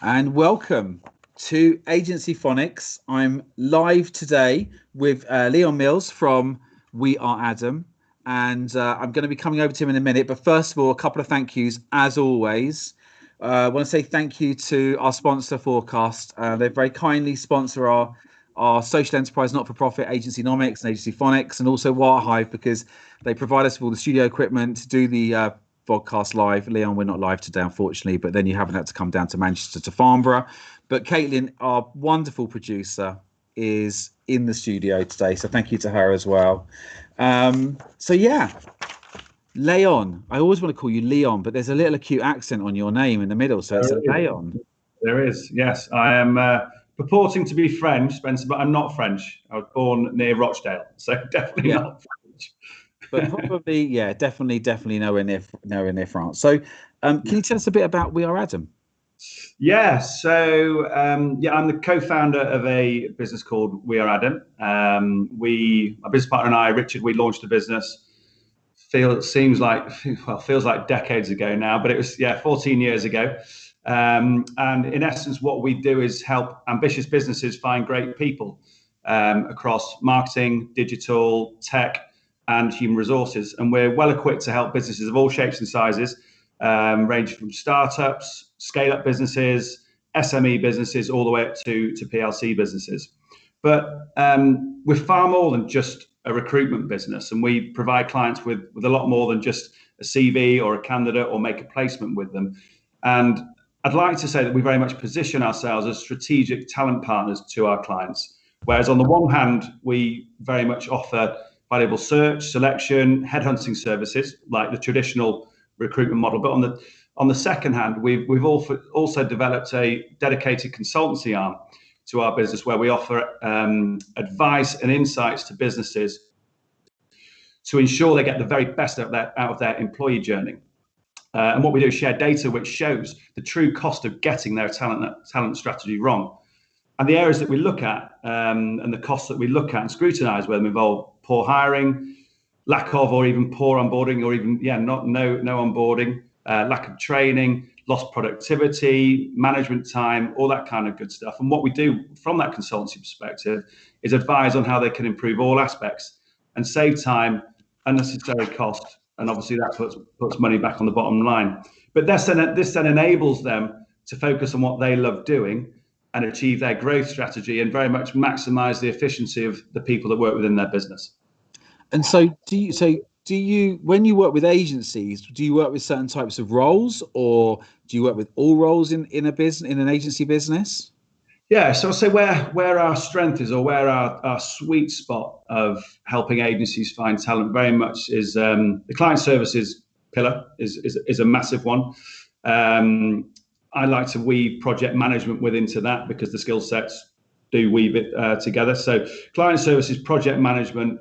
and welcome to Agencyphonics. I'm live today with Leon Mills from We Are Adam, and I'm going to be coming over to him in a minute. But first of all, a couple of thank yous, as always. I want to say thank you to our sponsor, Forecast. They very kindly sponsor our social enterprise, not-for-profit Agencynomics and Agencyphonics, and also Wirehive, because they provide us with all the studio equipment to do the podcast live. Leon, we're not live today, unfortunately, but then you haven't had to come down to Manchester to Farnborough. But Caitlin, our wonderful producer, is in the studio today, so thank you to her as well. So yeah, Leon. I always want to call you Leon, but there's a little acute accent on your name in the middle, so it's a Leon. There is, yes. I am purporting to be French, Spencer, but I'm not French. I was born near Rochdale, so definitely not French. But probably, yeah, definitely nowhere near France. So, can you tell us a bit about We Are Adam? Yeah, so I'm the co-founder of a business called We Are Adam. My business partner and I, Richard, we launched a business. Feels like decades ago now, but it was 14 years ago. And in essence, what we do is help ambitious businesses find great people across marketing, digital, tech, and human resources. And we're well equipped to help businesses of all shapes and sizes, ranging from startups, scale-up businesses, SME businesses, all the way up to PLC businesses. But we're far more than just a recruitment business, and we provide clients with a lot more than just a CV or a candidate or make a placement with them. And I'd like to say that we very much position ourselves as strategic talent partners to our clients. Whereas on the one hand, we very much offer valuable search, selection, headhunting services like the traditional recruitment model. But on the second hand, we've also developed a dedicated consultancy arm to our business where we offer advice and insights to businesses to ensure they get the very best out of their employee journey. And what we do is share data which shows the true cost of getting their talent strategy wrong. And the areas that we look at and the costs that we look at and scrutinize with them involve poor hiring, lack of or even poor onboarding, or even no onboarding, lack of training, lost productivity, management time, all that kind of good stuff. And what we do from that consultancy perspective is advise on how they can improve all aspects and save time, unnecessary cost, and obviously that puts money back on the bottom line. But this then enables them to focus on what they love doing and achieve their growth strategy and very much maximize the efficiency of the people that work within their business. And so do you, when you work with agencies, do you work with certain types of roles, or do you work with all roles in an agency business? Yeah, so I'll say where our strength is, or where our sweet spot of helping agencies find talent very much is the client services pillar is a massive one. I like to weave project management into that because the skill sets do weave it together. So client services, project management,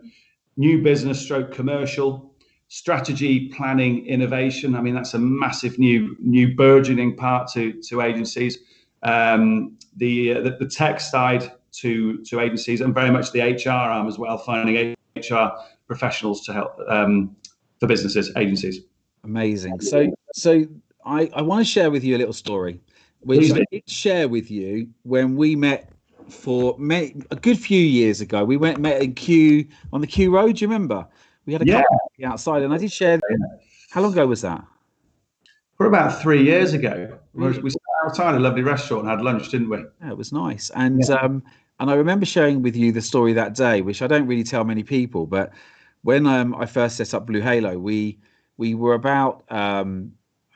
new business stroke commercial, strategy, planning, innovation. I mean, that's a massive new burgeoning part to agencies. The tech side to agencies, and very much the HR arm as well, finding HR professionals to help for businesses, agencies. Amazing. So I want to share with you a little story, which I did share with you when we met a good few years ago. We met in on the Kew Road. Do you remember? We had a coffee outside, and I did share. How long ago was that? For about 3 years ago. Really? We sat outside a lovely restaurant and had lunch, didn't we? Yeah, it was nice. And I remember sharing with you the story that day, which I don't really tell many people. But when I first set up Blue Halo, we were about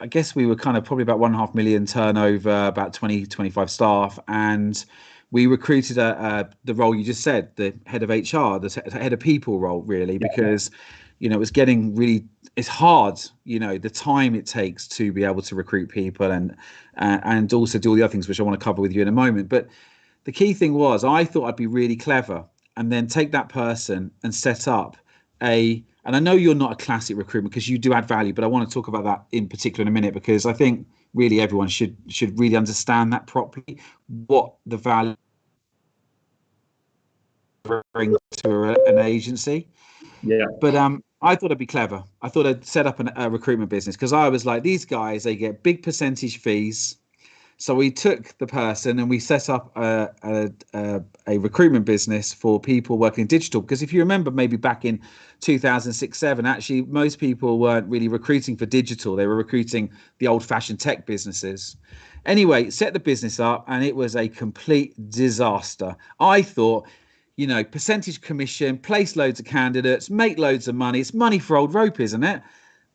I guess we were kind of probably about 1.5 million turnover, about 25 staff, and we recruited the role you just said, the head of HR, the head of people role, really, because it was getting really, it's hard, the time it takes to be able to recruit people and also do all the other things, which I want to cover with you in a moment. But the key thing was, I thought I'd be really clever and then take that person and set up and I know you're not a classic recruitment because you do add value, but I want to talk about that in particular in a minute, because I think really everyone should really understand that properly, what the value bring to an agency. Yeah. But I thought I'd be clever. I thought I'd set up a recruitment business, because I was like, these guys, they get big percentage fees. So we took the person and we set up a recruitment business for people working in digital. Because if you remember, maybe back in 2006-7, actually most people weren't really recruiting for digital. They were recruiting the old-fashioned tech businesses. Anyway, set the business up and it was a complete disaster. I thought, percentage commission, place loads of candidates, make loads of money. It's money for old rope, isn't it?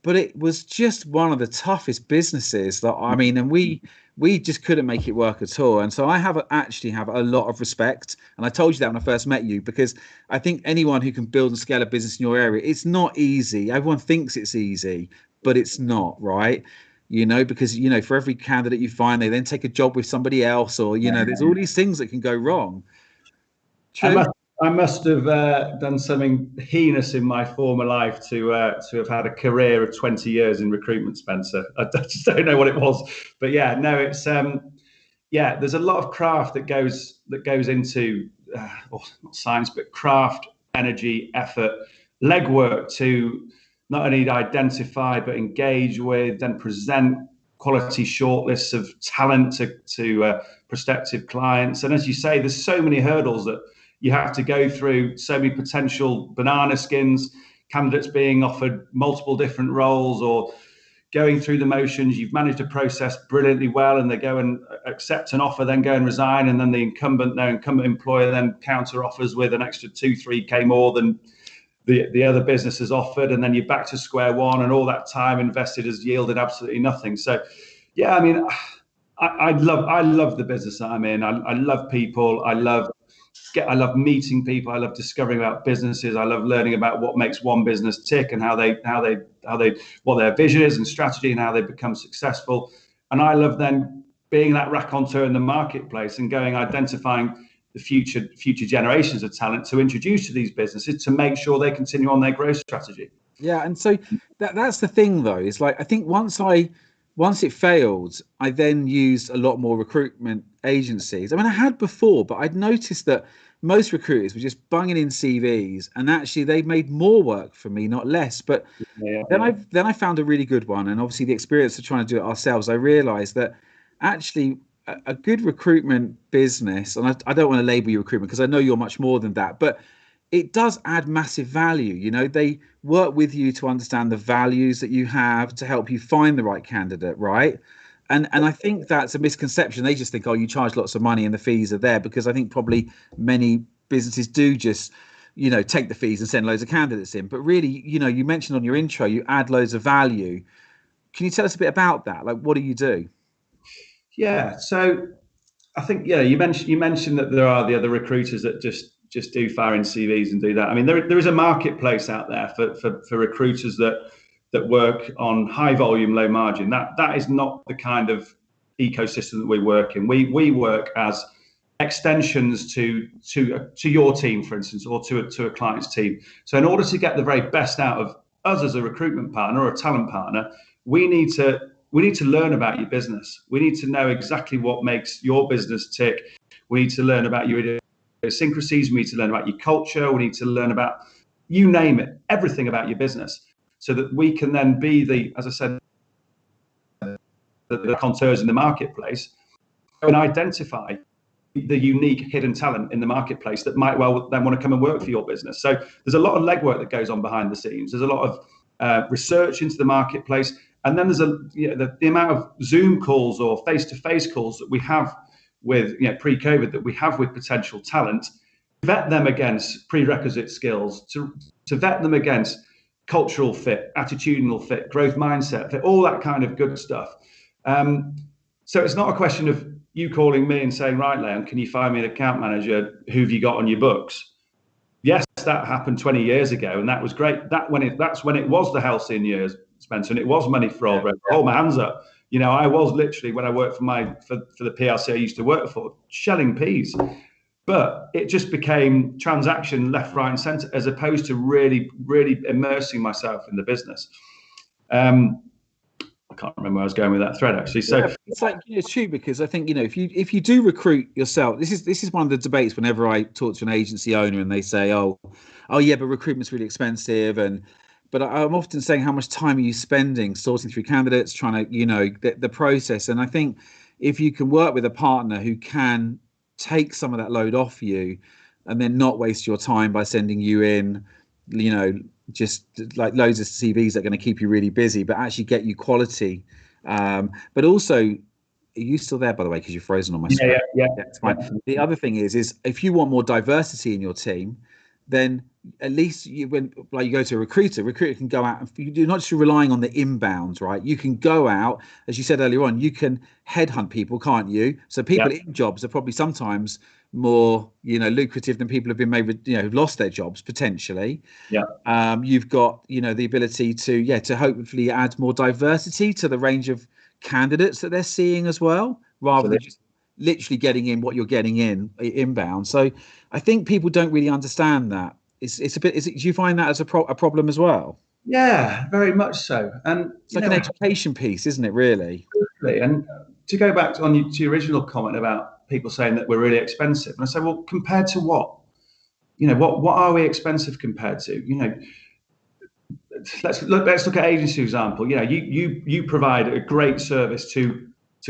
But it was just one of the toughest businesses that and we just couldn't make it work at all. And so I actually have a lot of respect. And I told you that when I first met you, because I think anyone who can build and scale a business in your area, it's not easy. Everyone thinks it's easy, but it's not, right? Because, for every candidate you find, they then take a job with somebody else, or, there's all these things that can go wrong. True. I must have done something heinous in my former life to have had a career of 20 years in recruitment, Spencer. I just don't know what it was, but yeah, no, it's there's a lot of craft that goes into not science, but craft, energy, effort, legwork to not only identify but engage with and present quality shortlists of talent to prospective clients. And as you say, there's so many hurdles that you have to go through, so many potential banana skins, candidates being offered multiple different roles or going through the motions. You've managed a process brilliantly well and they go and accept an offer, then go and resign. And then their incumbent employer then counter offers with an extra 2-3K more than the other business has offered. And then you're back to square one and all that time invested has yielded absolutely nothing. So, yeah, I love the business that I'm in. I love people. I love meeting people. I love discovering about businesses. I love learning about what makes one business tick and how they what their vision is and strategy and how they become successful. And I love then being that raconteur in the marketplace and identifying the future generations of talent to introduce to these businesses to make sure they continue on their growth strategy. Yeah, and so that's the thing though. It's like I think once it failed, I then used a lot more recruitment agencies. I had before, but I'd noticed that most recruiters were just bunging in CVs, and actually they made more work for me, not less. But then I found a really good one, and obviously the experience of trying to do it ourselves, I realised that actually a good recruitment business, and I don't want to label you recruitment because I know you're much more than that, but it does add massive value. They work with you to understand the values that you have to help you find the right candidate, right? And I think that's a misconception. They just think, oh, you charge lots of money and the fees are there, because I think probably many businesses do just, take the fees and send loads of candidates in. But really, you mentioned on your intro, you add loads of value. Can you tell us a bit about that? Like, what do you do? Yeah, so I think you mentioned that there are the other recruiters that just do firing CVs and do that. There is a marketplace out there for recruiters that work on high volume, low margin. That is not the kind of ecosystem that we work in. We work as extensions to your team, for instance, or to a client's team. So in order to get the very best out of us as a recruitment partner or a talent partner, we need to learn about your business. We need to know exactly what makes your business tick. We need to learn about your idiosyncrasies. We need to learn about your culture. We need to learn about, you name it, everything about your business, so that we can then be as I said, the contours in the marketplace and identify the unique hidden talent in the marketplace that might well then want to come and work for your business. So there's a lot of legwork that goes on behind the scenes. There's a lot of research into the marketplace. And then there's the amount of Zoom calls or face-to-face calls that we have with, pre-COVID, that we have with potential talent, vet them against prerequisite skills, to vet them against cultural fit, attitudinal fit, growth mindset fit, all that kind of good stuff. So it's not a question of you calling me and saying, right, Leon, can you find me an account manager? Who have you got on your books? Yes, that happened 20 years ago, and that was great. That's when it was the halcyon years, Spencer, and it was money for all. Hold my hands up. I was literally, when I worked for the PLC I used to work for, shelling peas. But it just became transaction left, right, and centre, as opposed to really, really immersing myself in the business. I can't remember where I was going with that thread, actually. So it's like, it's true, because I think, if you do recruit yourself, this is one of the debates whenever I talk to an agency owner and they say, oh yeah, but recruitment's really expensive. But I'm often saying, how much time are you spending sorting through candidates, trying to, the process? And I think if you can work with a partner who can take some of that load off you and then not waste your time by sending you in, just like loads of CVs that are going to keep you really busy, but actually get you quality. But also, are you still there, by the way? Because you're frozen on my screen. Yeah. It's fine. The other thing is if you want more diversity in your team, then at least when you go to a recruiter can go out and you're not just relying on the inbound, right? You can go out, as you said earlier on, you can headhunt people, can't you? So people in jobs are probably sometimes more, lucrative than people who've been made, who've lost their jobs potentially. You've got, the ability to hopefully add more diversity to the range of candidates that they're seeing as well, rather than just literally getting in what you're getting in inbound. So I think people don't really understand that. It's a bit. Do you find that as a problem as well? Yeah, very much so. And it's like an education piece, isn't it? Really. And to go back to your original comment about people saying that we're really expensive, and I say, well, compared to what? What are we expensive compared to? Let's look at agency example. You provide a great service to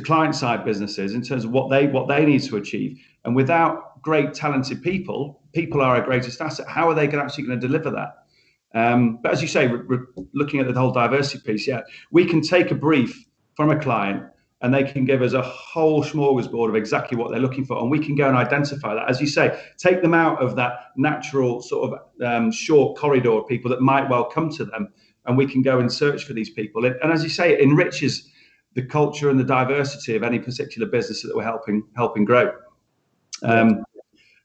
client side businesses in terms of what they need to achieve, and without great talented people are our greatest asset. How are they actually going to deliver that? But as you say, we're looking at the whole diversity piece. Yeah, we can take a brief from a client and they can give us a whole smorgasbord of exactly what they're looking for, and we can go and identify that. As you say, take them out of that natural sort of short corridor of people that might well come to them, and we can go and search for these people. And as you say, it enriches the culture and the diversity of any particular business that we're helping grow.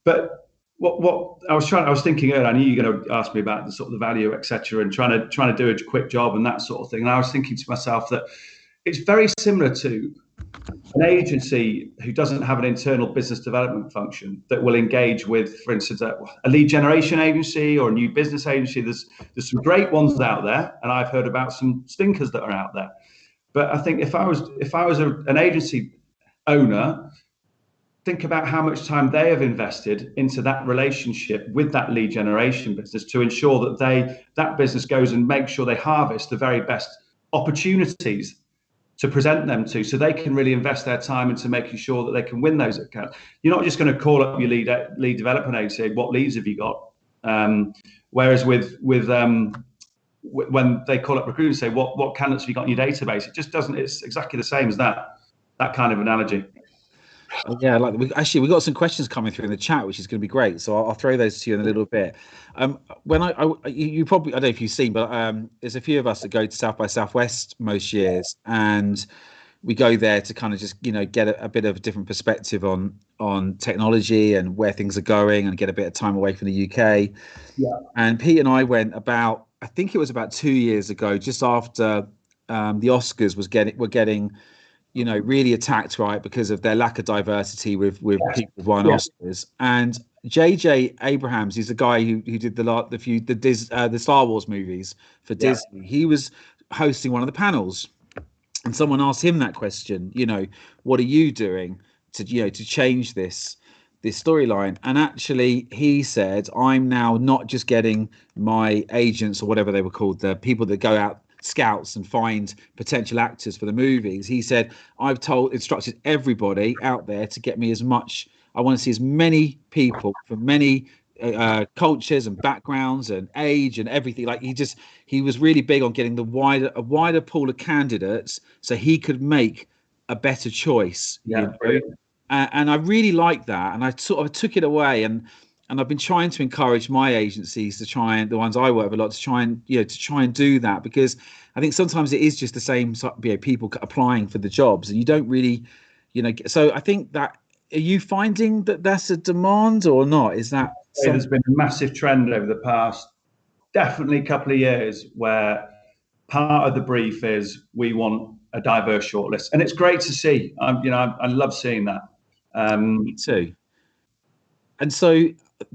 But what I was thinking earlier, I knew you were going to ask me about the sort of the value, etc., and trying to do a quick job and that sort of thing. And I was thinking to myself that it's very similar to an agency who doesn't have an internal business development function that will engage with, for instance, a lead generation agency or a new business agency. There's some great ones out there, and I've heard about some stinkers that are out there. But I think if I was an agency owner, think about how much time they have invested into that relationship with that lead generation business to ensure that that business goes and makes sure they harvest the very best opportunities to present them to, so they can really invest their time into making sure that they can win those accounts. You're not just going to call up your lead development agency, what leads have you got? Whereas with when they call up recruiters and say, what candidates have you got in your database? It just doesn't. It's exactly the same as that kind of analogy. Yeah, we got some questions coming through in the chat, which is going to be great. So I'll throw those to you in a little bit. When you probably, I don't know if you've seen, but there's a few of us that go to South by Southwest most years, and we go there to kind of just get a bit of a different perspective on technology and where things are going, and get a bit of time away from the UK. Yeah. And Pete and I went I think it was about 2 years ago, just after the Oscars were getting really attacked, right, because of their lack of diversity with people who've won Oscars. And JJ Abrams, he's the guy who did the Star Wars movies for Disney. He was hosting one of the panels, and someone asked him that question. What are you doing to change this storyline? And actually, he said, I'm now not just getting my agents or whatever they were called, the people that go out, scouts, and find potential actors for the movies. He said, I've instructed everybody out there to get me as much. I want to see as many people from many cultures and backgrounds and age and everything. Like he was really big on getting a wider pool of candidates so he could make a better choice. And I really like that, and I sort of took it away, and I've been trying to encourage my agencies to try, and the ones I work with a lot, to try and do that, because I think sometimes it is just the same people applying for the jobs, and you don't really, so I think that, are you finding that that's a demand or not? Is that there's been a massive trend over the past definitely couple of years where part of the brief is we want a diverse shortlist, and it's great to see. I love seeing that. Me too. And so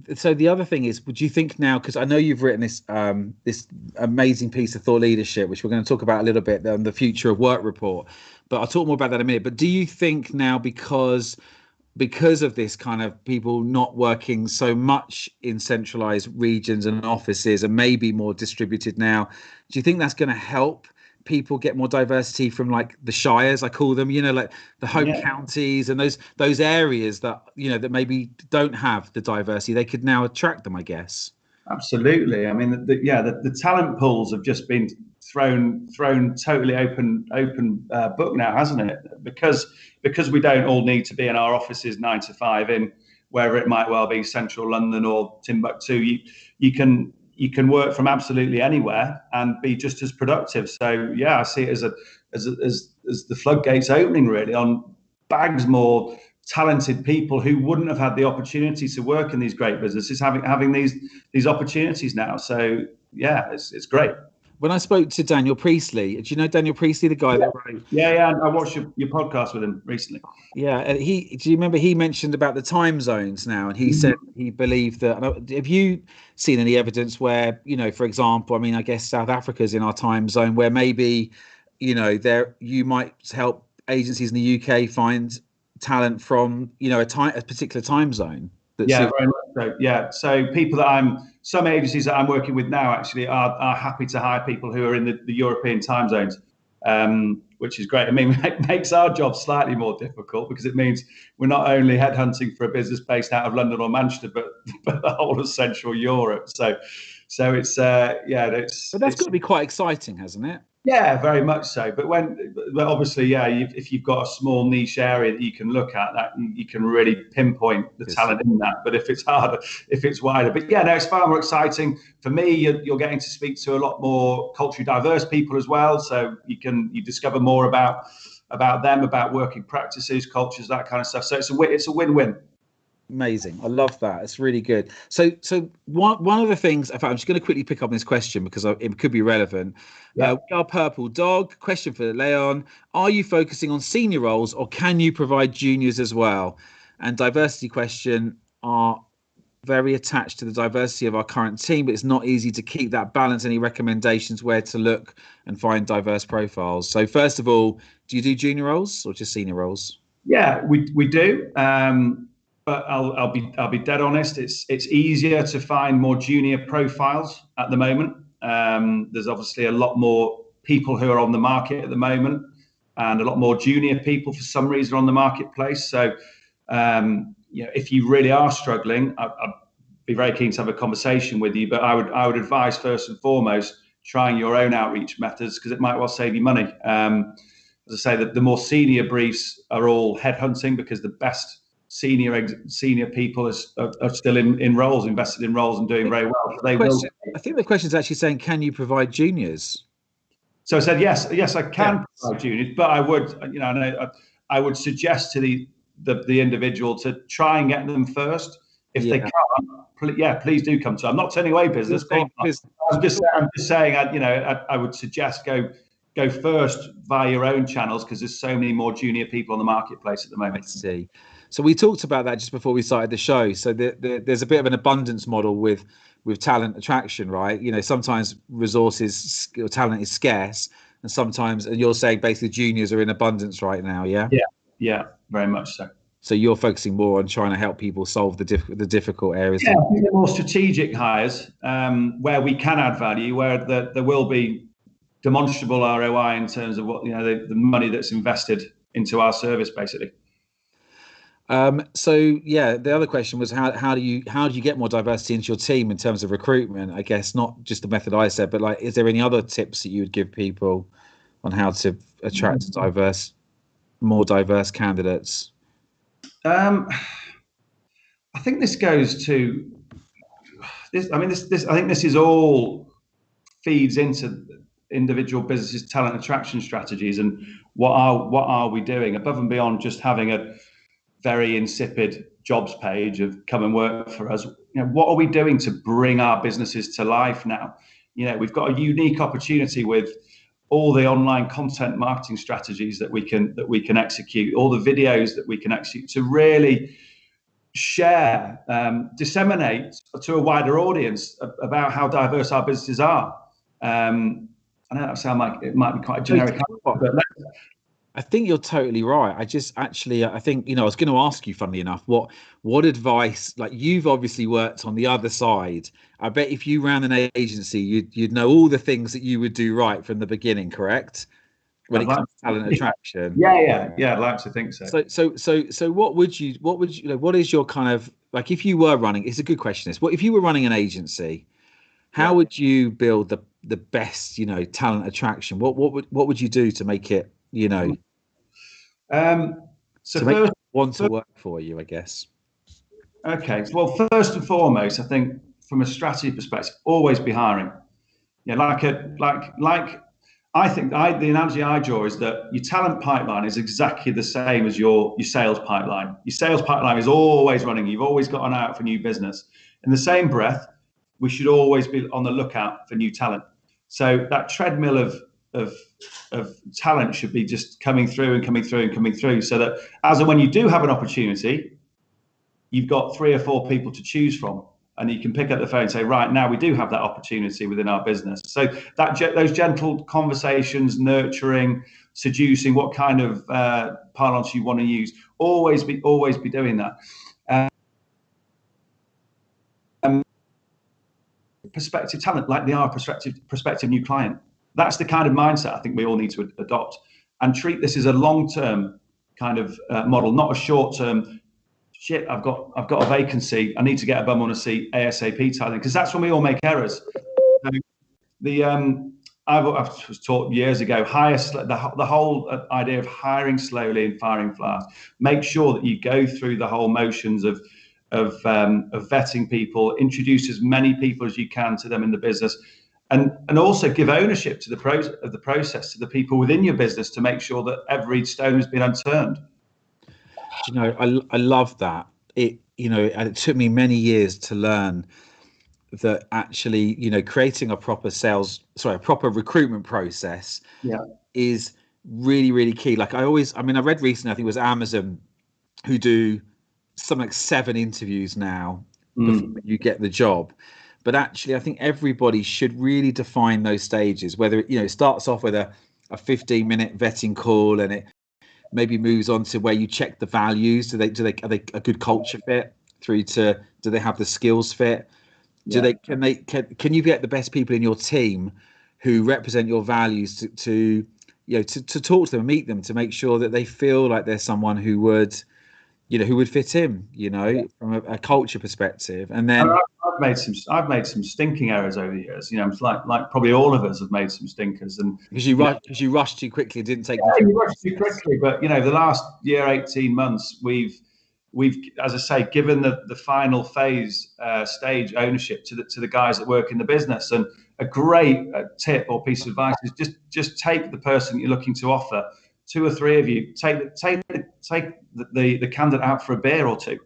the other thing is, would you think now, because I know you've written this amazing piece of thought leadership, which we're going to talk about a little bit on the Future of Work report, but I'll talk more about that in a minute. But do you think now, because of this kind of people not working so much in centralized regions and offices and maybe more distributed now, do you think that's going to help people get more diversity from like the shires, I call them, like the home counties and those areas that, that maybe don't have the diversity, they could now attract them, I guess. Absolutely. I mean, the talent pools have just been thrown totally open book now, hasn't it? Because we don't all need to be in our offices 9 to 5 in wherever it might well be, central London or Timbuktu. You can work from absolutely anywhere and be just as productive. So yeah, I see it as the floodgates opening really on bags more talented people who wouldn't have had the opportunity to work in these great businesses having these opportunities now. So yeah, it's great. When I spoke to Daniel Priestley, do you know Daniel Priestley, the guy that wrote? Yeah. I watched your podcast with him recently. Yeah, do you remember he mentioned about the time zones now, and he said he believed that. Have you seen any evidence where, for example, I mean, I guess South Africa's in our time zone, where maybe, there you might help agencies in the UK find talent from, a particular time zone. Yeah, very much so. Yeah, so some agencies that I'm working with now actually are happy to hire people who are in the European time zones, which is great. I mean, it makes our job slightly more difficult because it means we're not only headhunting for a business based out of London or Manchester, but the whole of Central Europe. So it's But that's got to be quite exciting, hasn't it? Yeah, very much so. But obviously, if you've got a small niche area that you can look at, that you can really pinpoint the talent in that. But if it's harder, if it's wider, but yeah, no, it's far more exciting for me. You're getting to speak to a lot more culturally diverse people as well, so you discover more about them, about working practices, cultures, that kind of stuff. So it's a win-win. Amazing. I love that. It's really good. So one of the things, in fact, I'm just going to quickly pick up this question because it could be relevant. Yeah. We are Purple Dog. Question for Leon. Are you focusing on senior roles or can you provide juniors as well? And diversity question are very attached to the diversity of our current team, but it's not easy to keep that balance. Any recommendations where to look and find diverse profiles? So first of all, do you do junior roles or just senior roles? Yeah, we do. But I'll be dead honest. It's easier to find more junior profiles at the moment. There's obviously a lot more people who are on the market at the moment, and a lot more junior people for some reason on the marketplace. So, if you really are struggling, I'd be very keen to have a conversation with you. But I would advise first and foremost trying your own outreach methods because it might well save you money. As I say, the more senior briefs are all headhunting because the best senior people are still in roles, invested in roles and doing very well. I think the question is actually saying, can you provide juniors? So I said, yes, I can provide juniors, but I would, I would suggest to the individual to try and get them first. If they can't, please do come to. I'm not turning away business. I'm just saying, I would suggest go first via your own channels because there's so many more junior people on the marketplace at the moment. I see. So we talked about that just before we started the show. So there's a bit of an abundance model with talent attraction, right? Sometimes resources or talent is scarce, and sometimes, and you're saying basically juniors are in abundance right now, yeah? Yeah, very much so. So you're focusing more on trying to help people solve the difficult areas. Yeah, more strategic hires where we can add value, where there will be demonstrable ROI in terms of what the money that's invested into our service, basically. The other question was how do you get more diversity into your team in terms of recruitment? I guess not just the method I said, but like, is there any other tips that you would give people on how to attract more diverse candidates? I think this goes to this. I mean, this. I think this is all feeds into individual businesses' talent attraction strategies and what are we doing above and beyond just having a very insipid jobs page of come and work for us. What are we doing to bring our businesses to life now? We've got a unique opportunity with all the online content marketing strategies that we can execute, all the videos that we can execute to really share, disseminate to a wider audience about how diverse our businesses are. I know that sounds like it might be quite generic, but I think you're totally right. I just actually, I think, I was going to ask you, funnily enough, what advice, like you've obviously worked on the other side. I bet if you ran an agency, you'd know all the things that you would do right from the beginning, correct? When I'd it like comes to talent attraction. yeah, I'd like to think so. So what is your kind of, like, if you were running, it's a good question. What if you were running an agency, how would you build the best, talent attraction? What would you do to make it, So to make first, want to work for you, I guess. okay. Well, first and foremost, I think from a strategy perspective, always be hiring. Yeah, like I think the analogy I draw is that your talent pipeline is exactly the same as your sales pipeline. Your sales pipeline is always running. You've always got an eye out for new business. In the same breath, we should always be on the lookout for new talent. So that treadmill of talent should be just coming through and coming through and coming through, so that as and when you do have an opportunity, you've got 3 or 4 people to choose from, and you can pick up the phone and say, right, now we do have that opportunity within our business. So those gentle conversations, nurturing, seducing, what kind of parlance you want to use, always be doing that. Prospective talent, like they are prospective new client. That's the kind of mindset I think we all need to adopt, and treat this as a long-term kind of model, not a short-term. Shit, I've got a vacancy. I need to get a bum on a seat ASAP type thing, because that's when we all make errors. So I was taught years ago, the whole idea of hiring slowly and firing fast. Make sure that you go through the whole motions of vetting people, introduce as many people as you can to them in the business, and also give ownership to the process to the people within your business, to make sure that every stone has been unturned. I love that. And it took me many years to learn that actually, creating a proper recruitment process is really, really key. Like I read recently, I think it was Amazon, who do something like 7 interviews now before you get the job. But actually, I think everybody should really define those stages, whether it starts off with a 15-minute vetting call, and it maybe moves on to where you check the values. Are they a good culture fit, through to, do they have the skills fit? Can you get the best people in your team who represent your values to talk to them, meet them, to make sure that they feel like there's someone who would fit in, from a culture perspective. And then I've made some stinking errors over the years. It's like probably all of us have made some stinkers, and because you rushed too quickly, didn't take. You rushed too quickly, but the last year, 18 months, we've, as I say, given the final phase stage ownership to the guys that work in the business. And a great tip or piece of advice is just take the person you're looking to offer, 2 or 3 of you, take the candidate out for a beer or 2,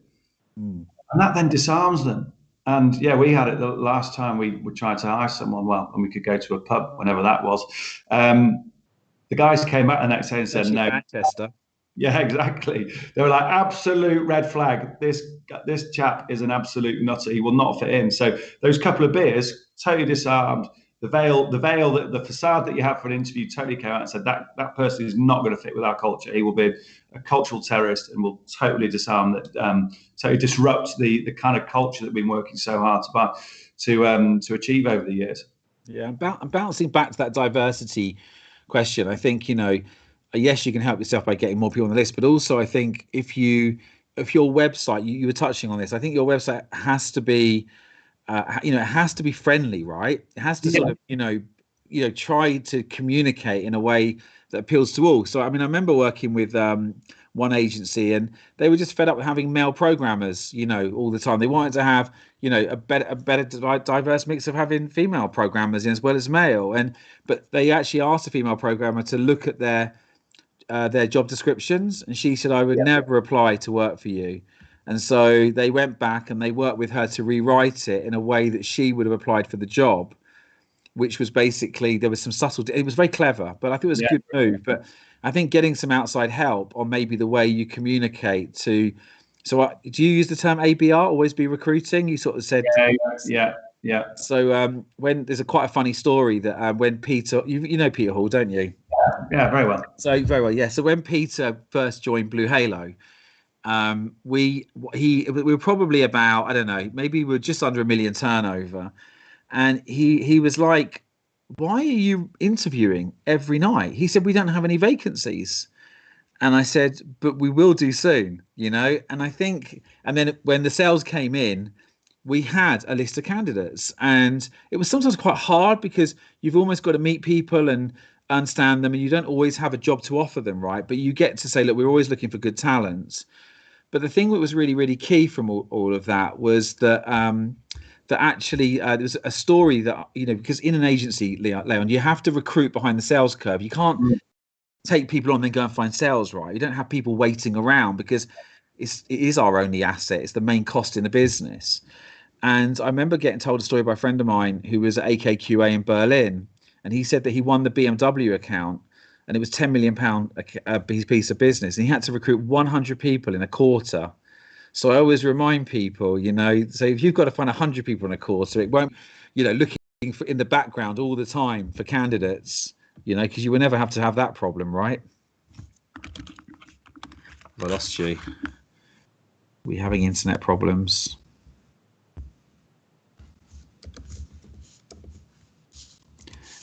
and that then disarms them. And we had it the last time we tried to hire someone, and we could go to a pub whenever that was. The guys came back the next day and said, no. Manchester. Yeah, exactly. They were like, absolute red flag. This chap is an absolute nutter. He will not fit in. So those couple of beers totally disarmed the veil, the facade that you have for an interview. Totally came out and said that person is not going to fit with our culture. He will be a cultural terrorist and will totally disarm that. Totally disrupt the kind of culture that we've been working so hard to achieve over the years. Yeah, and bouncing back to that diversity question, I think yes, you can help yourself by getting more people on the list, but also I think if your website, you were touching on this, I think your website has to be it has to be friendly, right? It has to sort of try to communicate in a way that appeals to all. So I remember working with one agency, and they were just fed up with having male programmers all the time. They wanted to have a better diverse mix of having female programmers as well as male, but they actually asked a female programmer to look at their job descriptions, and she said, I would never apply to work for you. And so they went back and they worked with her to rewrite it in a way that she would have applied for the job, which was basically, there was some subtle, it was very clever, but I think it was a good move. But I think getting some outside help on maybe the way you communicate do you use the term ABR, always be recruiting? You sort of said. Yeah. So when there's quite a funny story that when Peter, you know Peter Hall, don't you? Yeah, very well. So very well, yeah. So when Peter first joined Blue Halo, we were probably about, I don't know, maybe we were just under 1 million turnover, and he was like, "Why are you interviewing every night?" He said, "We don't have any vacancies." And I said, "But we will do soon, you know." And I think, and then when the sales came in, we had a list of candidates, and it was sometimes quite hard because you've almost got to meet people and understand them, and you don't always have a job to offer them, right? But you get to say, look, we're always looking for good talent. But the thing that was really, really key from all of that was that that actually there was a story that, you know, because in an agency, Leon, you have to recruit behind the sales curve. You can't take people on and then go and find sales, right? You don't have people waiting around because it is our only asset. It's the main cost in the business. And I remember getting told a story by a friend of mine who was at AKQA in Berlin, and he said that he won the BMW account, and it was £10 million a piece of business, and he had to recruit 100 people in a quarter. So I always remind people, you know, so if you've got to find 100 people in a quarter, it won't, you know, looking for in the background all the time for candidates, you know, because you will never have to have that problem, right? I lost you. We're having internet problems.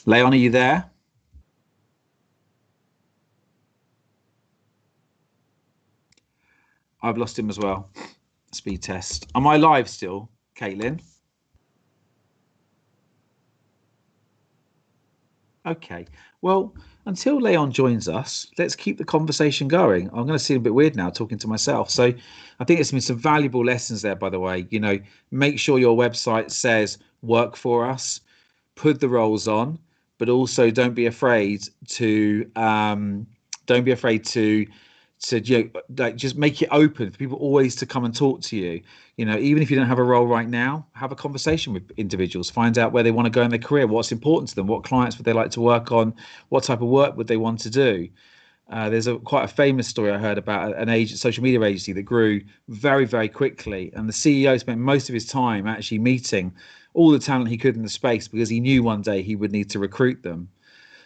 Leon, are you there? I've lost him as well. Speed test. Am I live still, Caitlin? Okay. Well, until Leon joins us, let's keep the conversation going. I'm going to seem a bit weird now talking to myself. So I think there's been some valuable lessons there, by the way. You know, make sure your website says work for us, put the roles on, but also don't be afraid to you know, like, just make it open for people always to come and talk to you. You know, even if you don't have a role right now, have a conversation with individuals, find out where they want to go in their career, what's important to them, what clients would they like to work on, what type of work would they want to do. There's quite a famous story I heard about an social media agency that grew very, very quickly, and the CEO spent most of his time actually meeting all the talent he could in the space because he knew one day he would need to recruit them.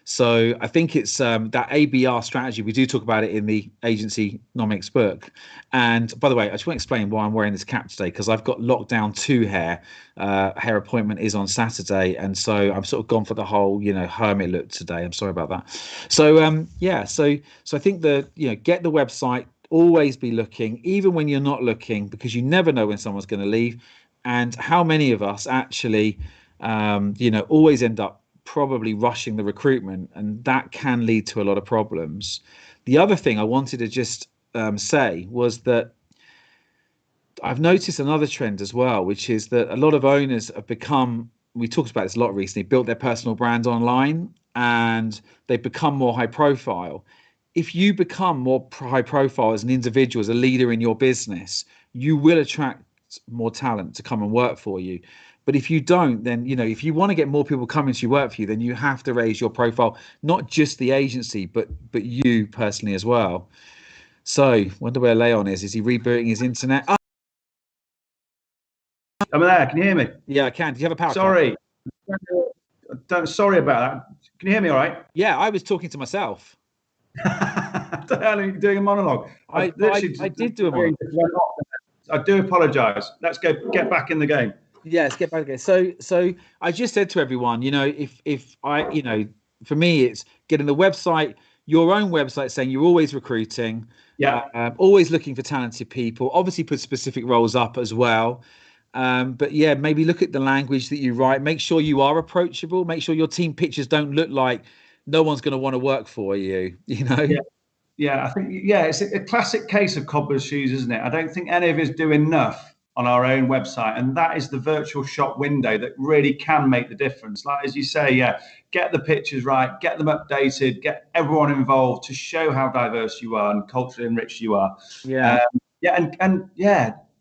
So I think it's that ABR strategy. We do talk about it in the Agencynomics book. And by the way, I just want to explain why I'm wearing this cap today, because I've got lockdown 2 hair. Hair appointment is on Saturday, and so I'm sort of gone for the whole, you know, hermit look today. I'm sorry about that. So yeah, so I think that, you know, get the website. Always be looking, even when you're not looking, because you never know when someone's going to leave. And how many of us actually, you know, always end up probably rushing the recruitment, and that can lead to a lot of problems. The other thing I wanted to just say was that I've noticed another trend as well, which is that a lot of owners have become, we talked about this a lot recently, built their personal brand online, and they've become more high profile. If you become more high profile as an individual, as a leader in your business, you will attract more talent to come and work for you. But if you don't, then, you know, if you want to get more people coming to work for you, then you have to raise your profile, not just the agency, but you personally as well. So wonder where Leon is. Is he rebooting his internet? Oh, I'm there. Can you hear me? yeah, I can. Do you have a power Sorry. Sorry about that. Can you hear me all right? Yeah, I was talking to myself. Doing a monologue. I did do a monologue. I do apologise. Let's get back in the game. Yes, get back again. So I just said to everyone, you know, if I, you know, for me, it's getting the website, your own website, saying you're always recruiting, always looking for talented people. Obviously, put specific roles up as well. But yeah, maybe look at the language that you write. Make sure you are approachable. Make sure your team pictures don't look like no one's going to want to work for you. You know. Yeah, I think it's a classic case of cobbler's shoes, isn't it? I don't think any of us do enough on our own website, and that is the virtual shop window that really can make the difference. Like, as you say, yeah, get the pictures right, get them updated, get everyone involved to show how diverse you are and culturally enriched you are. Yeah.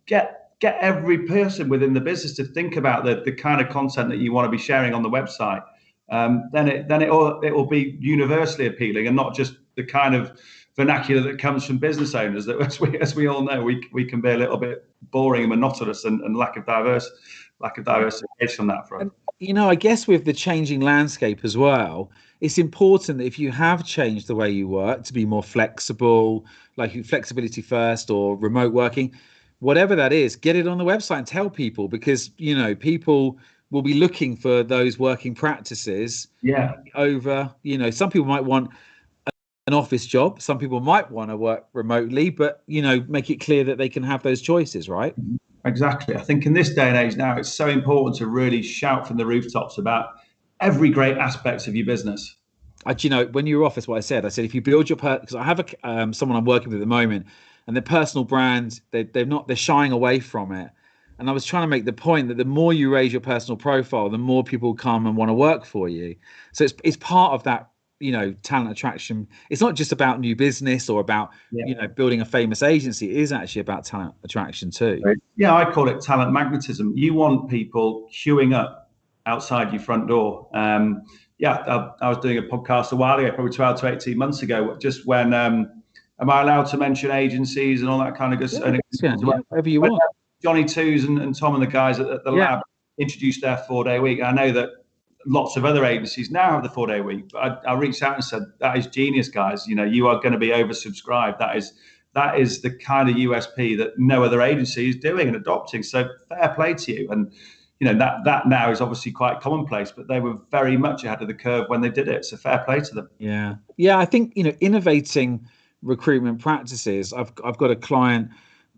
Get every person within the business to think about the kind of content that you want to be sharing on the website. Then it will be universally appealing, and not just the kind of vernacular that comes from business owners that, as we all know, we can be a little bit boring and monotonous, and lack of diversity on that front. I guess with the changing landscape as well, it's important that if you have changed the way you work to be more flexible, like flexibility first or remote working, whatever that is, get it on the website and tell people because, people will be looking for those working practices Yeah. over, some people might want an office job, some people might want to work remotely, but, make it clear that they can have those choices, right? Exactly. I think in this day and age now, it's so important to really shout from the rooftops about every great aspect of your business. When you were off, that's what I said if you build your because I have someone I'm working with at the moment, and their personal brand, they're shying away from it. And I was trying to make the point that the more you raise your personal profile, the more people come and want to work for you. So it's part of that, talent attraction. It's not just about new business or about, Yeah. building a famous agency. It is actually about talent attraction too. Yeah, I call it talent magnetism. You want people queuing up outside your front door. Yeah, I was doing a podcast a while ago, probably 12 to 18 months ago, just when, am I allowed to mention agencies and all that kind of good stuff? Yeah, whatever you When want. Johnny Twos and Tom and the guys at the Yeah. lab introduced their 4-day week. I know that lots of other agencies now have the 4-day week, but I reached out and said, that is genius, guys. You are going to be oversubscribed. That is the kind of USP that no other agency is doing and adopting. So fair play to you. And that now is obviously quite commonplace, but they were very much ahead of the curve when they did it. So fair play to them. Yeah. I think innovating recruitment practices. I've got a client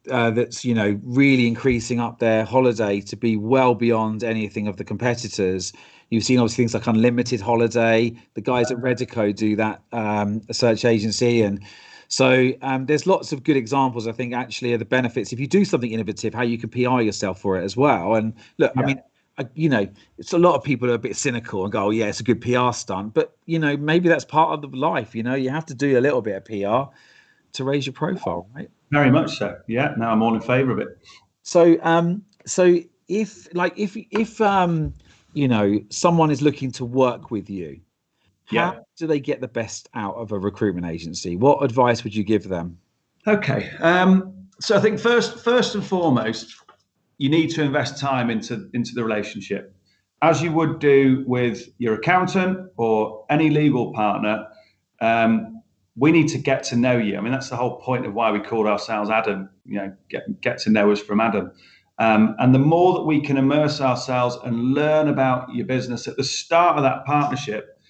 that's really increasing up their holiday to be well beyond anything of the competitors. You've seen obviously things like unlimited holiday. The guys at Redico do that, a search agency, and so there's lots of good examples. I think actually of the benefits if you do something innovative, how you can PR yourself for it as well. And look, I mean, it's a lot of people are a bit cynical and go, "Oh yeah, it's a good PR stunt," but maybe that's part of the life. You have to do a little bit of PR to raise your profile, right? Very much so. Yeah, now I'm all in favour of it. So if someone is looking to work with you, how Yeah. do they get the best out of a recruitment agency? What advice would you give them? Okay. So I think first and foremost, you need to invest time into the relationship, as you would do with your accountant or any legal partner. We need to get to know you. I mean, that's the whole point of why we called ourselves Adam. Get to know us from Adam. And the more that we can immerse ourselves and learn about your business at the start of that partnership,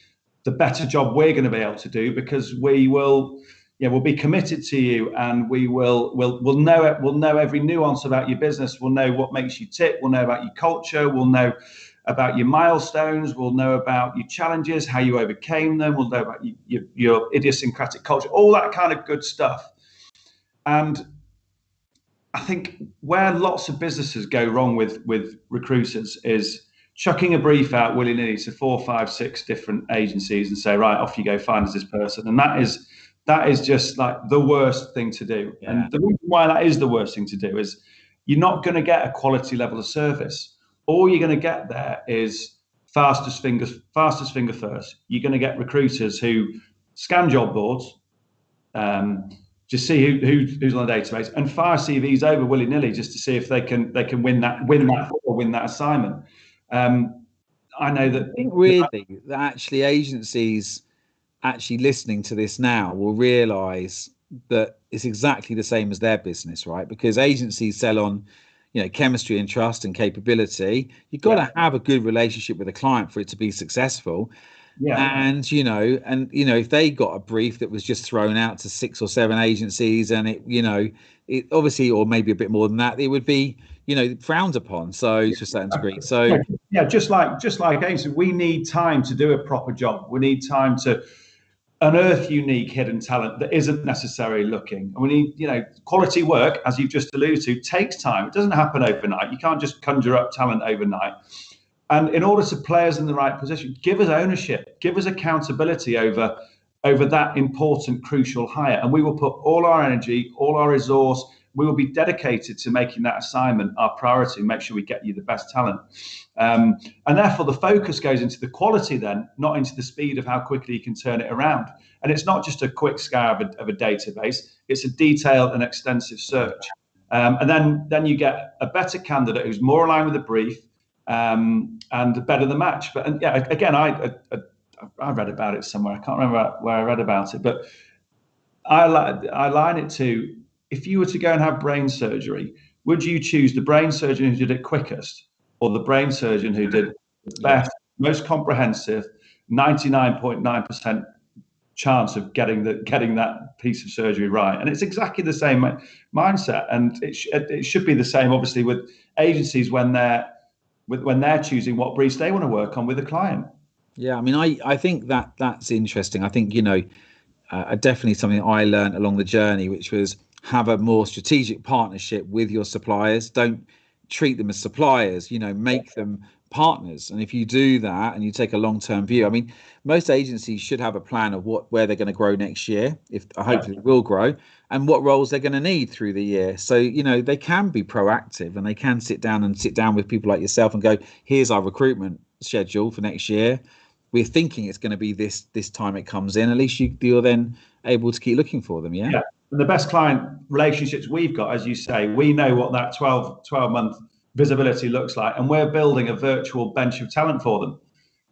the better job we're going to be able to do, because we'll be committed to you, and we'll know every nuance about your business. We'll know what makes you tick. We'll know about your culture. We'll know about your milestones. We'll know about your challenges, how you overcame them. We'll know about your idiosyncratic culture, all that kind of good stuff. And I think where lots of businesses go wrong with recruiters is chucking a brief out willy-nilly to 4, 5, 6 different agencies and say, right, off you go, find us this person. And that is just like the worst thing to do. Yeah. And the reason why that is the worst thing to do is you're not going to get a quality level of service. All you're going to get there is fastest finger first. You're going to get recruiters who scan job boards, just see who's on the database, and fire CVs over willy nilly just to see if they can win that assignment. I know that. I think really that actually agencies actually listening to this now will realize that it's exactly the same as their business, right? Because agencies sell on, chemistry and trust and capability. You've got to have a good relationship with a client for it to be successful. Yeah. And if they got a brief that was just thrown out to 6 or 7 agencies, and it obviously, or maybe a bit more than that, it would be frowned upon. So to a certain degree. So just like agencies, we need time to do a proper job. We need time to unearth unique hidden talent that isn't necessarily looking. And we need, quality work, as you've just alluded to, takes time. It doesn't happen overnight. You can't just conjure up talent overnight. And in order to play us in the right position, give us ownership, give us accountability over that important, crucial hire. And we will put all our energy, all our resource, we will be dedicated to making that assignment our priority, make sure we get you the best talent. And therefore, the focus goes into the quality then, not into the speed of how quickly you can turn it around. And it's not just a quick scour of a database, it's a detailed and extensive search. And then you get a better candidate who's more aligned with the brief, and better the match. But and yeah, again, I read about it somewhere. I can't remember where I read about it, but I line it to, if you were to go and have brain surgery, would you choose the brain surgeon who did it quickest, or the brain surgeon who did the best, most comprehensive, 99.9% chance of getting that piece of surgery right? And it's exactly the same mindset, and it should be the same, obviously, with agencies when they're choosing what briefs they want to work on with a client. Yeah, I mean, I think that's interesting. I think, definitely something I learned along the journey, which was have a more strategic partnership with your suppliers. Don't treat them as suppliers, make them partners. And if you do that and you take a long-term view, I mean, most agencies should have a plan of where they're going to grow next year, if hopefully it will grow, and what roles they're going to need through the year. So, they can be proactive, and they can sit down with people like yourself and go, here's our recruitment schedule for next year. We're thinking it's going to be this time it comes in. At least you're then able to keep looking for them. Yeah. And the best client relationships we've got, as you say, we know what that 12-month visibility looks like, and we're building a virtual bench of talent for them,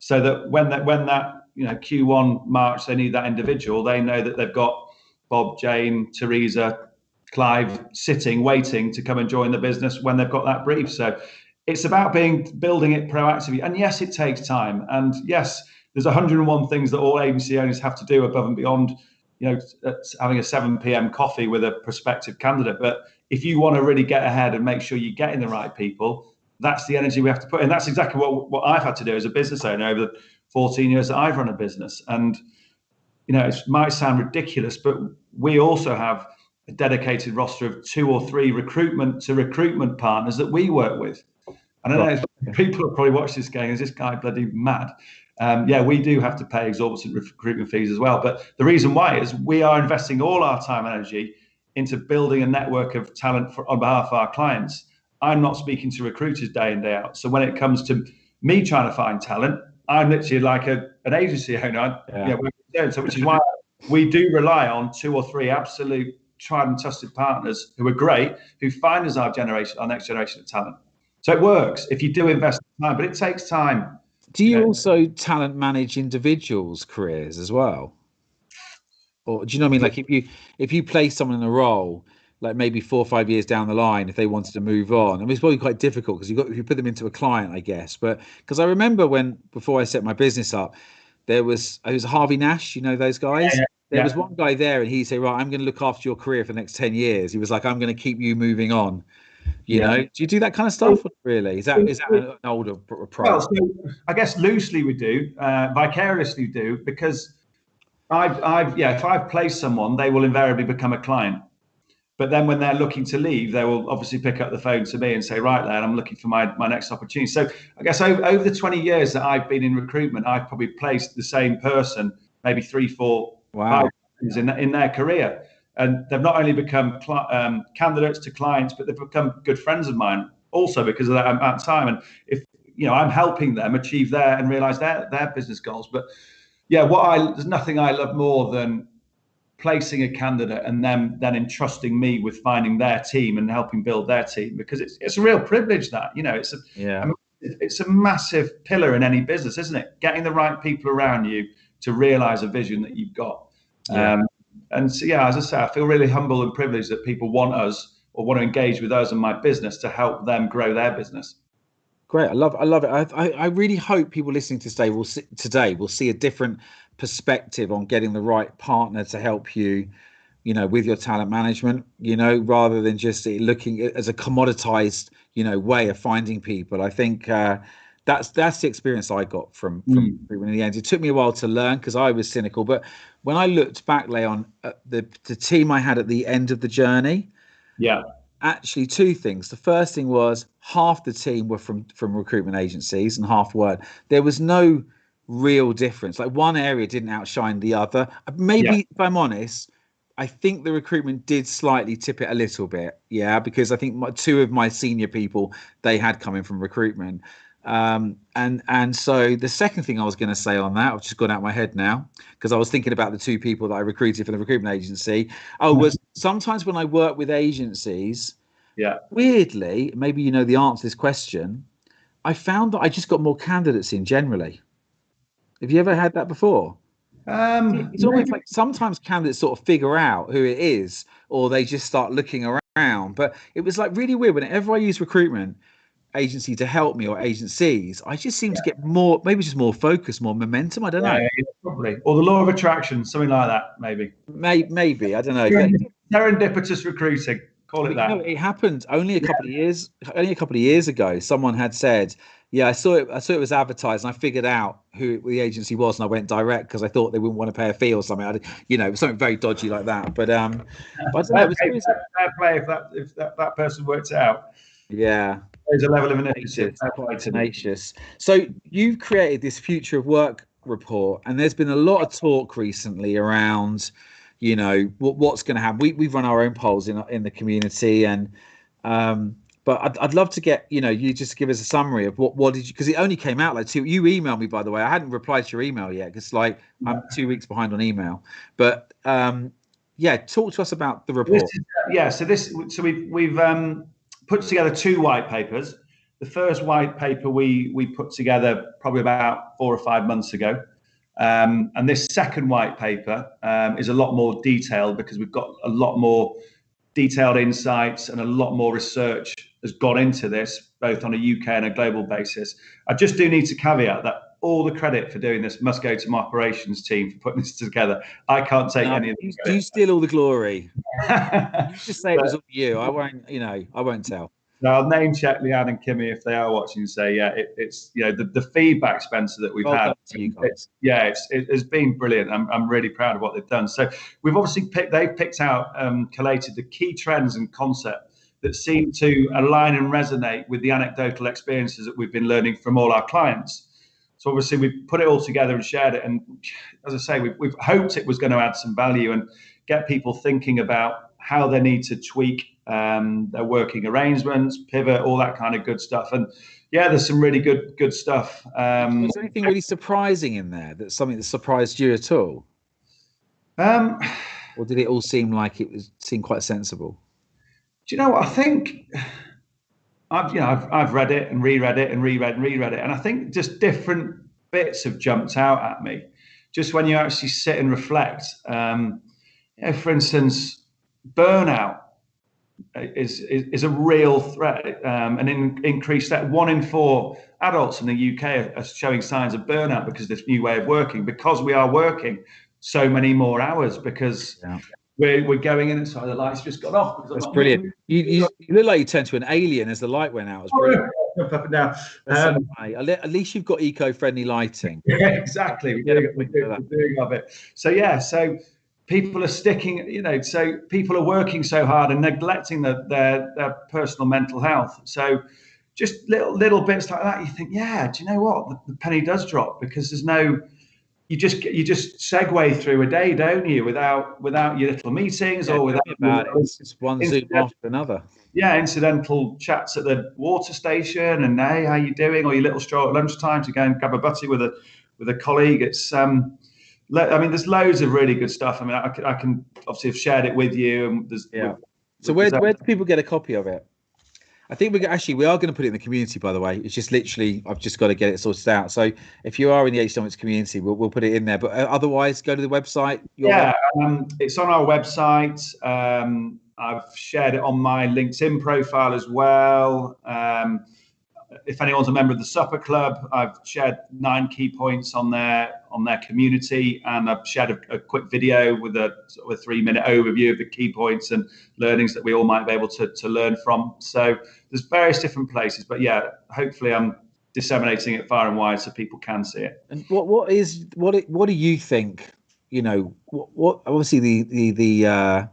so that when that Q1 March they need that individual, they know that they've got Bob, Jane, Teresa, Clive sitting waiting to come and join the business when they've got that brief. So it's about building it proactively. And yes, it takes time. And yes, there's 101 things that all agency owners have to do above and beyond, having a 7 p.m. coffee with a prospective candidate. But if you want to really get ahead and make sure you're getting the right people, that's the energy we have to put in. That's exactly what I've had to do as a business owner over the 14 years that I've run a business. And, it might sound ridiculous, but we also have a dedicated roster of 2 or 3 recruitment partners that we work with. I don't know, people will probably watch this going, is this guy bloody mad? We do have to pay exorbitant recruitment fees as well. But the reason why is we are investing all our time and energy into building a network of talent on behalf of our clients. I'm not speaking to recruiters day in, day out. So when it comes to me trying to find talent, I'm literally like an agency owner. So which is why we do rely on 2 or 3 absolute tried and trusted partners who are great, who find us our next generation of talent. So it works if you do invest time, but it takes time. Do you also talent manage individuals' careers as well? Or do you know what I mean? Like if you place someone in a role, like maybe 4 or 5 years down the line, if they wanted to move on, I mean, it's probably quite difficult because if you put them into a client, I guess. But because I remember before I set my business up, it was Harvey Nash, those guys. There was one guy there, and he'd say, right, I'm going to look after your career for the next 10 years. He was like, I'm going to keep you moving on. Do you do that kind of stuff? Really? Is that an older approach? Well, so I guess loosely we do, vicariously do, because if I've placed someone, they will invariably become a client. But then when they're looking to leave, they will obviously pick up the phone to me and say, right, lad, I'm looking for my next opportunity. So I guess over the 20 years that I've been in recruitment, I've probably placed the same person maybe 3, 4, 5 times in their career. And they've not only become candidates to clients, but they've become good friends of mine also because of that amount of time. And if I'm helping them achieve and realize their business goals. But there's nothing I love more than placing a candidate and them then entrusting me with finding their team and helping build their team, because it's a real privilege that it's a massive pillar in any business, isn't it? Getting the right people around you to realize a vision that you've got. And so, as I say, I feel really humble and privileged that people want us or want to engage with us and my business to help them grow their business. Great. I love it. I really hope people listening to today will see a different perspective on getting the right partner to help you, with your talent management, rather than just looking as a commoditized, way of finding people. I think that's the experience I got from in the end. It took me a while to learn because I was cynical, but when I looked back, Leon, at the team I had at the end of the journey, actually 2 things. The first thing was half the team were from recruitment agencies and half weren't. There was no real difference. Like one area didn't outshine the other. Maybe if I'm honest, I think the recruitment did slightly tip it a little bit. Because I think 2 of my senior people, they had coming from recruitment. And so the second thing I was going to say on that, I've just gone out of my head now because I was thinking about the 2 people that I recruited for the recruitment agency. Was sometimes when I work with agencies, weirdly, maybe the answer to this question, I found that I just got more candidates in generally. Have you ever had that before? It's almost Maybe. like sometimes candidates sort of figure out who it is, or they just start looking around. But it was like really weird whenever I use recruitment agency to help me or agencies, I just seem to get more, maybe just more focus, more momentum. I don't know. Yeah, probably. Or the law of attraction, something like that, maybe. Maybe I don't know. Serendipitous recruiting, call it But you know, that. it happened only a couple of years ago. Someone had said, "Yeah, I saw it was advertised, and I figured out who the agency was, and I went direct because I thought they wouldn't want to pay a fee or something. Something very dodgy like that." But I don't know. It was always, Fair play if that person works it out. yeah, There's a level of initiative. tenacious, quite tenacious. So you've created this future of work report, and there's been a lot of talk recently around, what's going to happen. We've run our own polls in the community, and but I'd love to get you just give us a summary of what did you, because it only came out like two. You emailed me, by the way. I hadn't replied to your email yet because like I'm 2 weeks behind on email, but yeah, talk to us about the report. So we've put together two white papers. The first white paper we put together probably about 4 or 5 months ago. And this second white paper is a lot more detailed because we've got a lot more detailed insights and a lot more research has gone into this, both on a UK and a global basis. I just do need to caveat that all the credit for doing this must go to my operations team for putting this together. I can't take any of it. You steal all the glory. You just say it was all you. I won't, I won't tell. No, I'll name check Leanne and Kimmy if they are watching and say, yeah, it's the feedback, Spencer, that we've had. To you guys. It has been brilliant. I'm really proud of what they've done. So we've obviously picked out, collated the key trends and concepts that seem to align and resonate with the anecdotal experiences that we've been learning from all our clients. So obviously we've put it all together and shared it. And as I say, we've hoped it was going to add some value and get people thinking about how they need to tweak their working arrangements, pivot, all that kind of good stuff. And yeah, there's some really good stuff. Was there anything really surprising in there? That's something that surprised you at all? Or did it all seem like seemed quite sensible? Do you know what I think? I've read it and reread it and reread it, and I think just different bits have jumped out at me. Just when you actually sit and reflect, for instance, burnout is a real threat, an increased threat. 1 in 4 adults in the UK are showing signs of burnout because of this new way of working, because we are working so many more hours, because we're going in and sorry, the light's just gone off. That's brilliant. You look like you turned to an alien as the light went out. It's brilliant. Up and down. At least you've got eco-friendly lighting. Yeah, exactly. We're doing of it. So people are sticking, so people are working so hard and neglecting their personal mental health. So just little bits like that, you think, yeah, do you know what? The penny does drop, because there's no, you just segue through a day, don't you, without your little meetings or without it's one Zoom after another. Yeah, incidental chats at the water station and hey, how you doing? Or your little stroll at lunchtime to go and grab a butty with a colleague. It's there's loads of really good stuff. I mean, I can obviously have shared it with you. And so where do people get a copy of it? I think we are going to put it in the community, by the way. It's just literally, I've just got to get it sorted out. So if you are in the Agencynomics community, we'll put it in there. But otherwise, go to the website. It's on our website. I've shared it on my LinkedIn profile as well. If anyone's a member of the Supper Club, I've shared 9 key points on their community, and I've shared a quick video with a sort of a 3-minute overview of the key points and learnings that we all might be able to learn from. So there's various different places, but yeah, hopefully I'm disseminating it far and wide so people can see it. And what do you think? What obviously the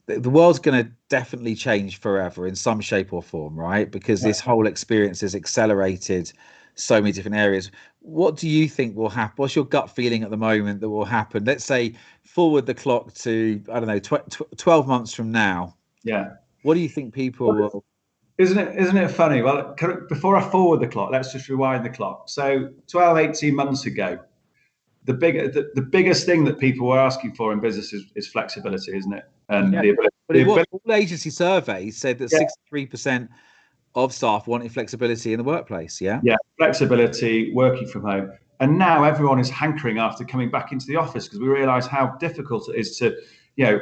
world's going to definitely change forever in some shape or form, right? Because this whole experience has accelerated so many different areas. What do you think will happen? What's your gut feeling at the moment that will happen? Let's say forward the clock to, I don't know, 12 months from now. Yeah. What do you think people will? Isn't it funny? Well, before I forward the clock, let's just rewind the clock. So 12, 18 months ago, the biggest thing that people were asking for in business is flexibility, isn't it? And the ability. All agency surveys said that 63% of staff wanting flexibility in the workplace. Yeah, flexibility, working from home. And now everyone is hankering after coming back into the office because we realize how difficult it is to, you know,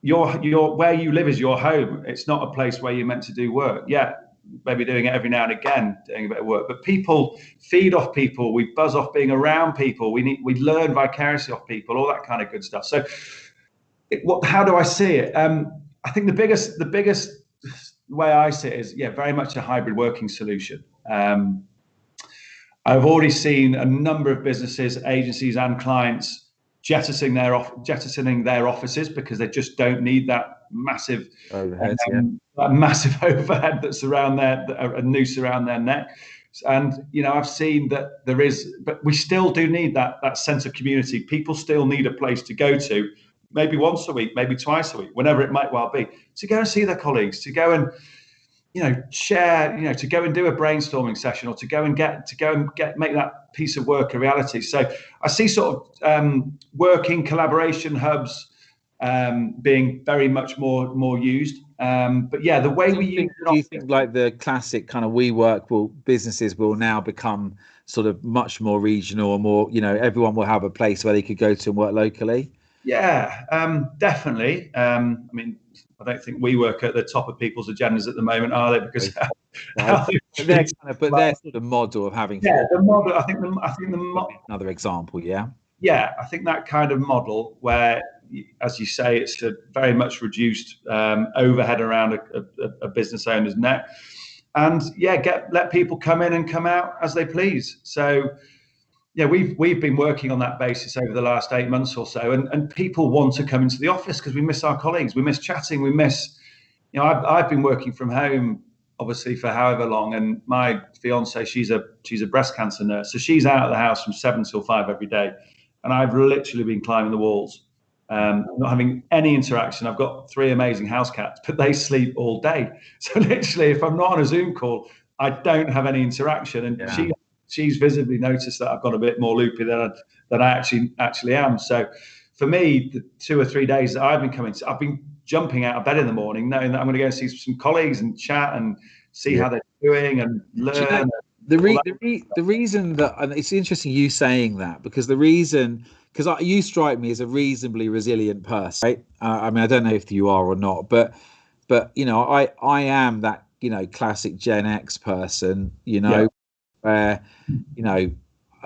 your where you live is your home. It's not a place where you're meant to do work. Yeah, maybe doing it every now and again, doing a bit of work. But people feed off people. We buzz off being around people. We learn vicariously off people. All that kind of good stuff. So, how do I see it? I think the biggest way I see it is very much a hybrid working solution. I've already seen a number of businesses, agencies, and clients jettisoning their offices because they just don't need that massive overhead, overhead that's around a noose around their neck. And I've seen that there is, but we still do need that sense of community. People still need a place to go to, maybe once a week, maybe twice a week, whenever it might well be, to go and see their colleagues, to go and share, to go and do a brainstorming session, or to go and make that piece of work a reality. So I see sort of working collaboration hubs being very much more used. But yeah, the way do you think like the classic kind of WeWork businesses will now become sort of much more regional, or more, everyone will have a place where they could go to and work locally? Yeah, definitely. I mean, I don't think we work at the top of people's agendas at the moment, are they? Because their sort of model of having the model. I think another example. Yeah, I think that kind of model where, as you say, it's a very much reduced overhead around a business owner's neck, and let people come in and come out as they please. So. Yeah, we've been working on that basis over the last 8 months or so, and people want to come into the office because we miss our colleagues, we miss chatting, we miss, I've been working from home obviously for however long, and my fiance, she's a breast cancer nurse, so she's out of the house from 7 till 5 every day, and I've literally been climbing the walls, not having any interaction. I've got 3 amazing house cats, but they sleep all day, so literally if I'm not on a Zoom call, I don't have any interaction, and she's visibly noticed that I've got a bit more loopy than I actually am. So for me, the 2 or 3 days that I've been coming to, I've been jumping out of bed in the morning knowing that I'm going to go and see some colleagues and chat and see how they're doing and learn. The reason that, and it's interesting you saying that, because you strike me as a reasonably resilient person, right? I mean, I don't know if you are or not, but I am that, classic Gen X person, where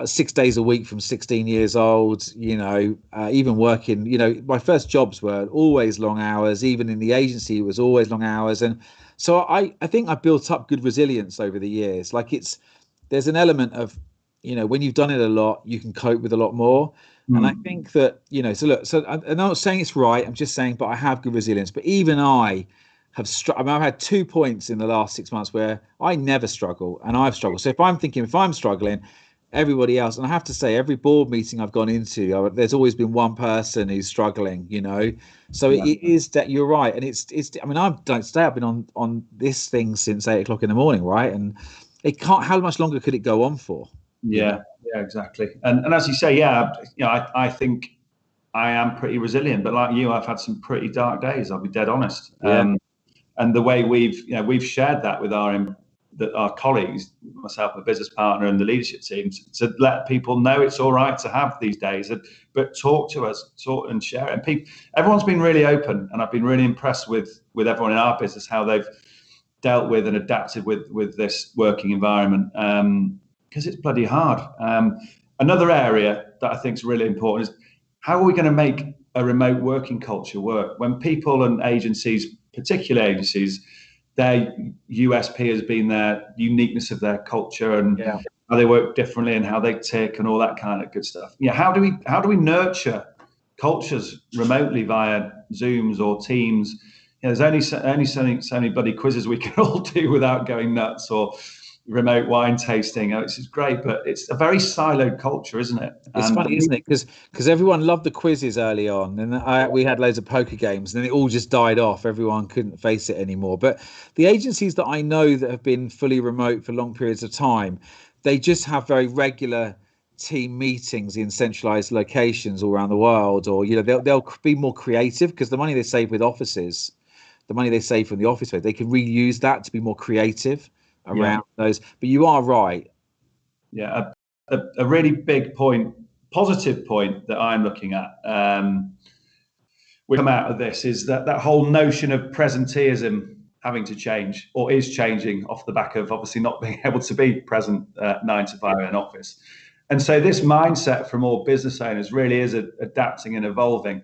6 days a week from 16 years old, even working, my first jobs were always long hours. Even in the agency, it was always long hours. And so I think I built up good resilience over the years. Like there's an element of, when you've done it a lot, you can cope with a lot more. And I think that, so I'm not saying it's right. I'm just saying, but I have good resilience. But even I have I've had 2 points in the last 6 months where I never struggle, and I've struggled. So if I'm struggling, everybody else, and I have to say, every board meeting I've gone into, there's always been one person who's struggling, So it is that you're right, and it's. I mean, I've been on this thing since 8 o'clock in the morning, right? And it can't. How much longer could it go on for? Yeah, exactly. And as you say, I think I am pretty resilient, but like you, I've had some pretty dark days. I'll be dead honest. And the way we've shared that with our colleagues, myself, my business partner, and the leadership team, to let people know it's all right to have these days, but talk to us, talk and share it. And everyone's been really open, and I've been really impressed with everyone in our business, how they've dealt with and adapted with this working environment, because it's bloody hard. Another area that I think is really important is how are we going to make a remote working culture work when people and agencies, particular agencies, their USP has been their uniqueness of their culture and how they work differently and how they tick and all that kind of good stuff. How do we nurture cultures remotely via Zooms or Teams? There's only so many bloody quizzes we can all do without going nuts, or remote wine tasting. It's great, but it's a very siloed culture, isn't it? It's funny, isn't it? Because everyone loved the quizzes early on, and we had loads of poker games, and then it all just died off. Everyone couldn't face it anymore. But the agencies that I know that have been fully remote for long periods of time, they just have very regular team meetings in centralized locations all around the world, or they'll be more creative because the money they save with offices, the money they save from the office space, they can reuse that to be more creative around those. But you are right. Yeah, a really big point, positive point that I'm looking at. We come out of this is that whole notion of presenteeism having to change, or is changing, off the back of obviously not being able to be present 9 to 5 in an office. And so this mindset from all business owners really is adapting and evolving.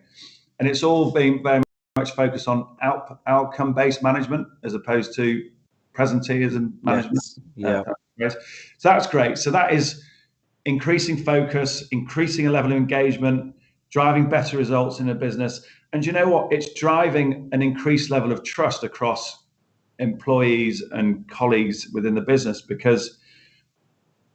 And it's all being very much focused on outcome-based management as opposed to presenteeism management. Yes. Yeah. So that's great. So that is increasing focus, increasing a level of engagement, driving better results in a business. And you know what? It's driving an increased level of trust across employees and colleagues within the business, because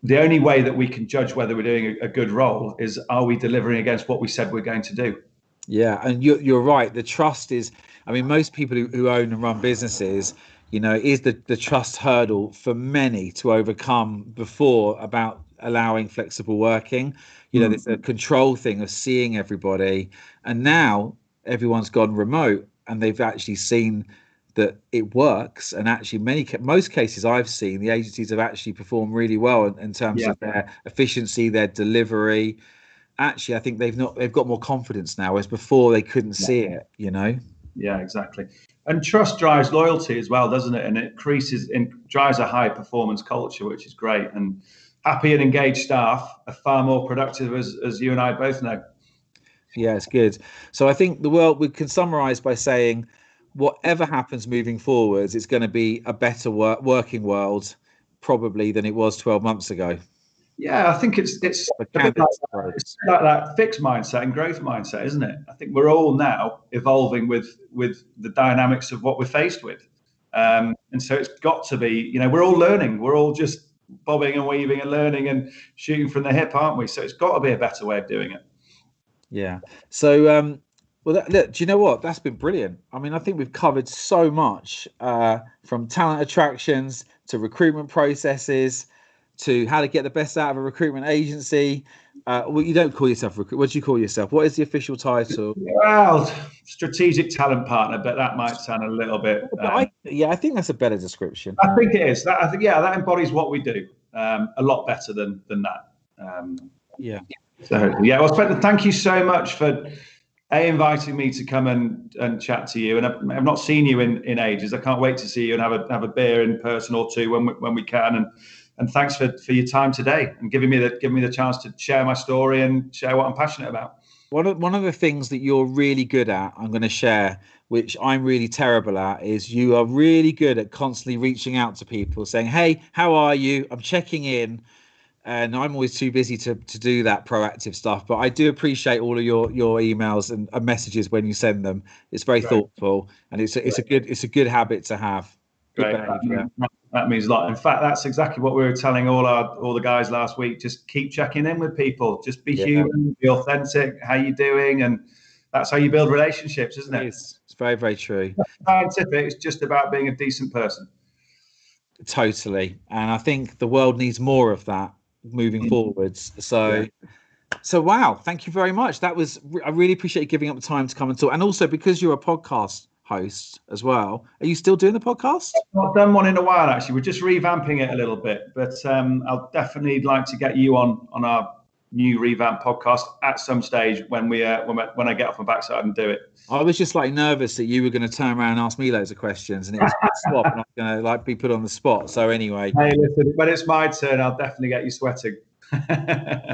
the only way that we can judge whether we're doing a good role is, are we delivering against what we said we're going to do? Yeah, and you're right. The trust is, I mean, most people who own and run businesses, is the trust hurdle for many to overcome before about allowing flexible working. There's a control thing of seeing everybody, and now everyone's gone remote and they've actually seen that it works. And actually most cases I've seen, the agencies have actually performed really well in terms of their efficiency, their delivery. Actually, I think they've got more confidence now, whereas before they couldn't see it, Yeah, exactly. And trust drives loyalty as well, doesn't it? And it drives a high performance culture, which is great. And happy and engaged staff are far more productive, as you and I both know. Yeah, it's good. So I think we can summarize by saying, whatever happens moving forwards, it's going to be a better working world probably than it was 12 months ago. Yeah, I think it's a bit like that fixed mindset and growth mindset, isn't it? I think we're all now evolving with the dynamics of what we're faced with. And so it's got to be, we're all learning. We're all just bobbing and weaving and learning and shooting from the hip, aren't we? So it's got to be a better way of doing it. Yeah. So, look, do you know what? That's been brilliant. I mean, I think we've covered so much, from talent attractions to recruitment processes to how to get the best out of a recruitment agency. Well, you don't call yourself what do you call yourself? What is the official title? Well, strategic talent partner, but that might sound a little bit. I think that's a better description. I think it is. I think that embodies what we do a lot better than that. Yeah. So well, Spencer, thank you so much for inviting me to come and chat to you. And I've not seen you in ages. I can't wait to see you and have a beer in person or two when we can. And thanks for your time today and giving me the chance to share my story and share what I'm passionate about. One of the things that you're really good at, I'm going to share, which I'm really terrible at, is you are really good at constantly reaching out to people saying, hey, how are you? I'm checking in. And I'm always too busy to do that proactive stuff. But I do appreciate all of your emails and messages when you send them. It's very thoughtful, and it's a good habit to have. Great. That means a lot. In fact, that's exactly what we were telling all the guys last week. Just keep checking in with people. Just be human, be authentic. How you doing? And that's how you build relationships, isn't it? It's very, very true. Scientific. It's just about being a decent person. Totally. And I think the world needs more of that moving forwards. So wow, thank you very much. I really appreciate you giving up the time to come and talk. And also, because you're a podcast host as well, are you still doing the podcast? I've not done one in a while, actually. We're just revamping it a little bit, but I'll definitely like to get you on our new revamped podcast at some stage when I get off my backside and do it. I was just nervous that you were going to turn around and ask me loads of questions, and it was swap, and I'm going to be put on the spot. So anyway, hey, listen, when it's my turn, I'll definitely get you sweating.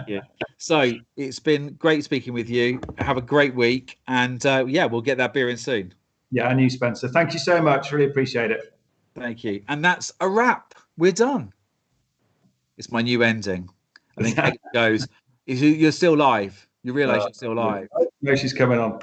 Yeah. So it's been great speaking with you. Have a great week, and we'll get that beer in soon. Yeah, and you, Spencer. Thank you so much. Really appreciate it. Thank you. And that's a wrap. We're done. It's my new ending. I think Kate goes, you're still live. You realise you're still live. No, she's coming on.